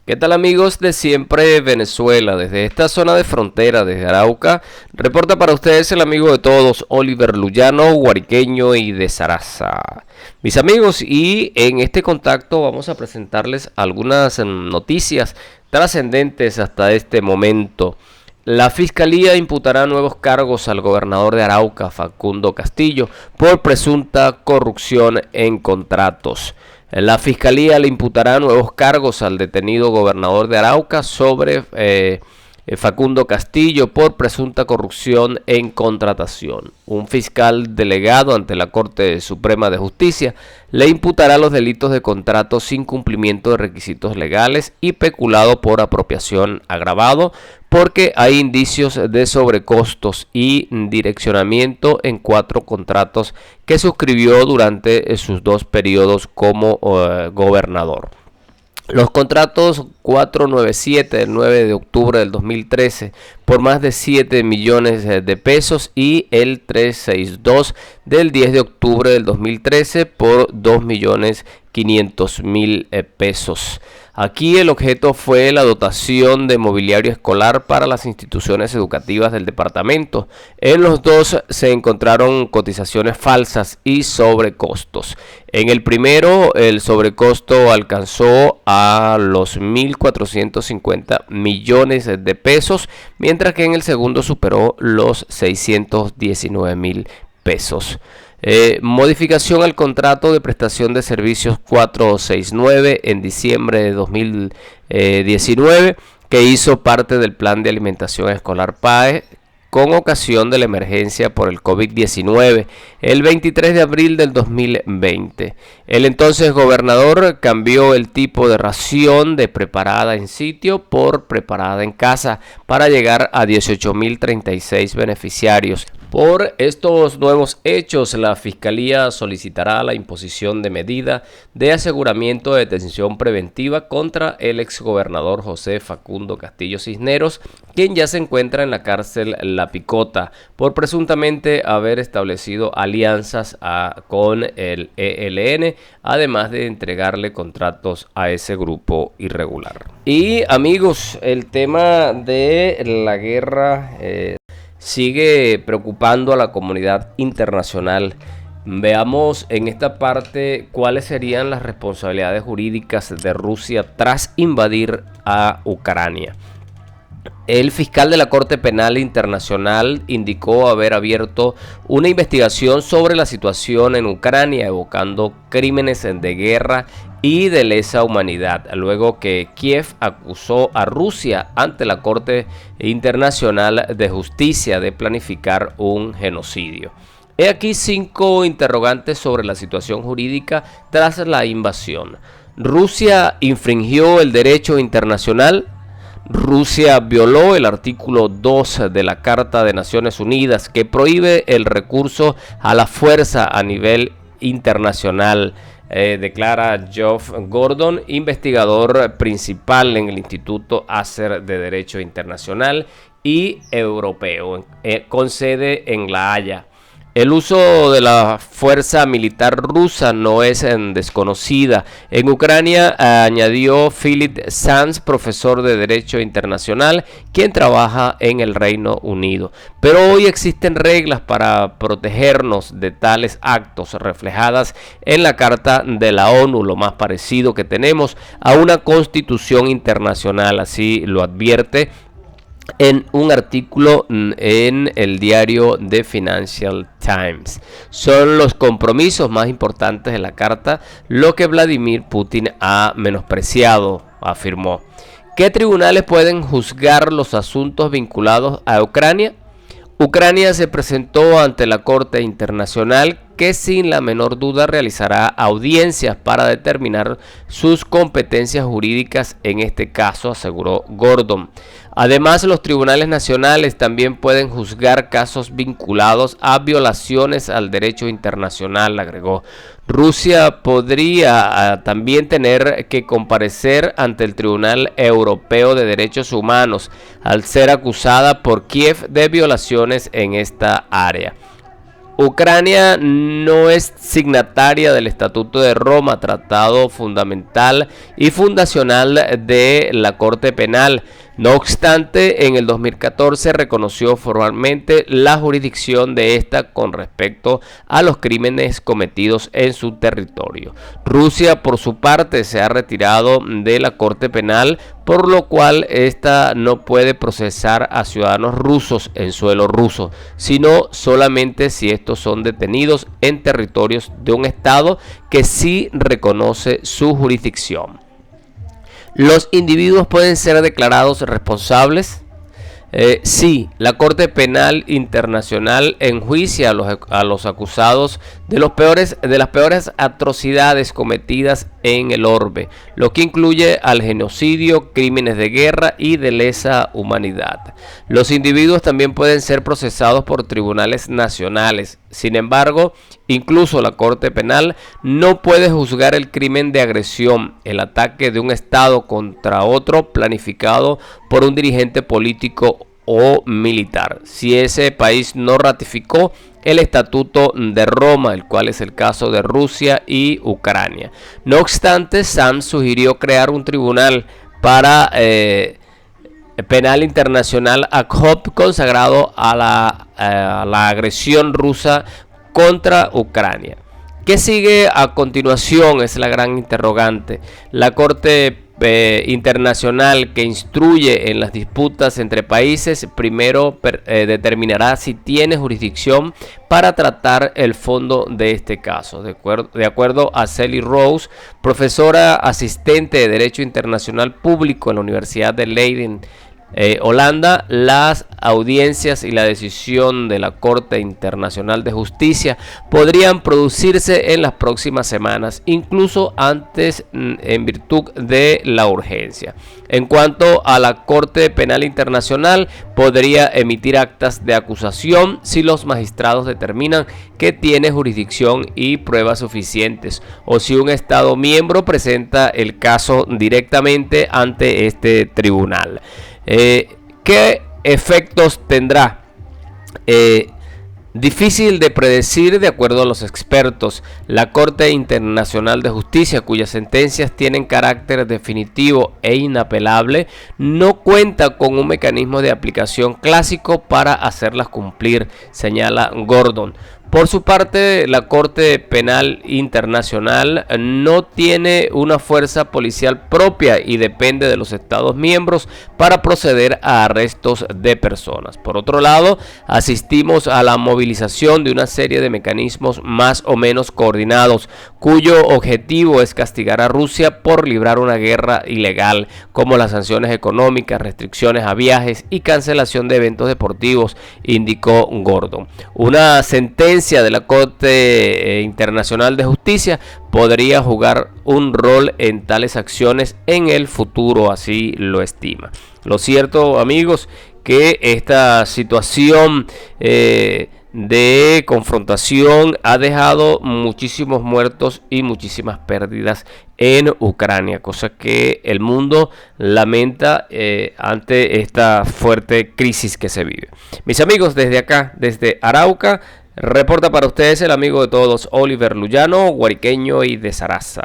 ¿Qué tal amigos de Siempre Venezuela? Desde esta zona de frontera, desde Arauca, reporta para ustedes el amigo de todos, Oliver Luyano, guariqueño y de Saraza. Mis amigos, y en este contacto vamos a presentarles algunas noticias trascendentes hasta este momento. La Fiscalía imputará nuevos cargos al gobernador de Arauca, Facundo Castillo, por presunta corrupción en contratos. La Fiscalía le imputará nuevos cargos al detenido gobernador de Arauca sobre Facundo Castillo por presunta corrupción en contratación. Un fiscal delegado ante la Corte Suprema de Justicia le imputará los delitos de contrato sin cumplimiento de requisitos legales y peculado por apropiación agravado, porque hay indicios de sobrecostos y direccionamiento en 4 contratos que suscribió durante sus 2 periodos como gobernador. Los contratos 497 del 9 de octubre del 2013 por más de 7 millones de pesos y el 362 del 10 de octubre del 2013 por 2.500.000 pesos. Aquí el objeto fue la dotación de mobiliario escolar para las instituciones educativas del departamento. En los dos se encontraron cotizaciones falsas y sobrecostos. En el primero, el sobrecosto alcanzó a los 1.450 millones de pesos, mientras que en el segundo superó los 619.000 pesos. Modificación al contrato de prestación de servicios 469 en diciembre de 2019 que hizo parte del plan de alimentación escolar PAE con ocasión de la emergencia por el COVID-19 el 23 de abril del 2020. El entonces gobernador cambió el tipo de ración de preparada en sitio por preparada en casa para llegar a 18.036 beneficiarios. Por estos nuevos hechos, la Fiscalía solicitará la imposición de medida de aseguramiento de detención preventiva contra el exgobernador José Facundo Castillo Cisneros, quien ya se encuentra en la cárcel La Picota por presuntamente haber establecido alianzas con el ELN, además de entregarle contratos a ese grupo irregular. Y amigos, el tema de la guerra sigue preocupando a la comunidad internacional. Veamos en esta parte cuáles serían las responsabilidades jurídicas de Rusia tras invadir a Ucrania. El fiscal de la Corte Penal Internacional indicó haber abierto una investigación sobre la situación en Ucrania, evocando crímenes de guerra y de lesa humanidad, luego que Kiev acusó a Rusia ante la Corte Internacional de Justicia de planificar un genocidio. He aquí 5 interrogantes sobre la situación jurídica tras la invasión. ¿Rusia infringió el derecho internacional? Rusia violó el artículo 2 de la Carta de Naciones Unidas que prohíbe el recurso a la fuerza a nivel internacional, declara Geoff Gordon, investigador principal en el Instituto Acer de Derecho Internacional y Europeo, con sede en La Haya. El uso de la fuerza militar rusa no es desconocida. En Ucrania, añadió Philip Sands, profesor de Derecho Internacional, quien trabaja en el Reino Unido. Pero hoy existen reglas para protegernos de tales actos, reflejadas en la Carta de la ONU, lo más parecido que tenemos a una constitución internacional, así lo advierte en un artículo en el diario The Financial Times. Son los compromisos más importantes de la carta lo que Vladimir Putin ha menospreciado, afirmó. ¿Qué tribunales pueden juzgar los asuntos vinculados a Ucrania? Ucrania se presentó ante la Corte Internacional, que sin la menor duda realizará audiencias para determinar sus competencias jurídicas en este caso, aseguró Gordon. Además, los tribunales nacionales también pueden juzgar casos vinculados a violaciones al derecho internacional, agregó. Rusia podría también tener que comparecer ante el Tribunal Europeo de Derechos Humanos al ser acusada por Kiev de violaciones en esta área. Ucrania no es signataria del Estatuto de Roma, tratado fundamental y fundacional de la Corte Penal. No obstante, en el 2014 reconoció formalmente la jurisdicción de esta con respecto a los crímenes cometidos en su territorio. Rusia, por su parte, se ha retirado de la Corte Penal, por lo cual esta no puede procesar a ciudadanos rusos en suelo ruso, sino solamente si estos son detenidos en territorios de un estado que sí reconoce su jurisdicción. ¿Los individuos pueden ser declarados responsables? Sí, la Corte Penal Internacional enjuicia a los acusados de las peores atrocidades cometidas en el orbe, lo que incluye al genocidio, crímenes de guerra y de lesa humanidad. Los individuos también pueden ser procesados por tribunales nacionales. Sin embargo, incluso la Corte Penal no puede juzgar el crimen de agresión, el ataque de un Estado contra otro planificado por un dirigente político o militar, si ese país no ratificó el Estatuto de Roma, el cual es el caso de Rusia y Ucrania. No obstante, Sam sugirió crear un tribunal para penal internacional ad hoc consagrado a la agresión rusa contra Ucrania. ¿Qué sigue a continuación? Es la gran interrogante. La Corte Internacional que instruye en las disputas entre países primero determinará si tiene jurisdicción para tratar el fondo de este caso. De acuerdo a Sally Rose, profesora asistente de Derecho Internacional Público en la Universidad de Leiden, Holanda, las audiencias y la decisión de la Corte Internacional de Justicia podrían producirse en las próximas semanas, incluso antes, en virtud de la urgencia. En cuanto a la Corte Penal Internacional, podría emitir actas de acusación si los magistrados determinan que tiene jurisdicción y pruebas suficientes, o si un Estado miembro presenta el caso directamente ante este tribunal. ¿Qué efectos tendrá? Difícil de predecir. De acuerdo a los expertos, la Corte Internacional de Justicia, cuyas sentencias tienen carácter definitivo e inapelable, no cuenta con un mecanismo de aplicación clásico para hacerlas cumplir, señala Gordon. Por su parte, la Corte Penal Internacional no tiene una fuerza policial propia y depende de los Estados miembros para proceder a arrestos de personas. Por otro lado, asistimos a la movilización de una serie de mecanismos más o menos coordinados, cuyo objetivo es castigar a Rusia por librar una guerra ilegal, como las sanciones económicas, restricciones a viajes y cancelación de eventos deportivos, indicó Gordon. Una sentencia de la Corte Internacional de Justicia podría jugar un rol en tales acciones en el futuro, así lo estima. Lo cierto, amigos, que esta situación de confrontación ha dejado muchísimos muertos y muchísimas pérdidas en Ucrania, cosa que el mundo lamenta ante esta fuerte crisis que se vive. Mis amigos, desde acá, desde Arauca, reporta para ustedes el amigo de todos, Oliver Luyano, guariqueño y de Zaraza.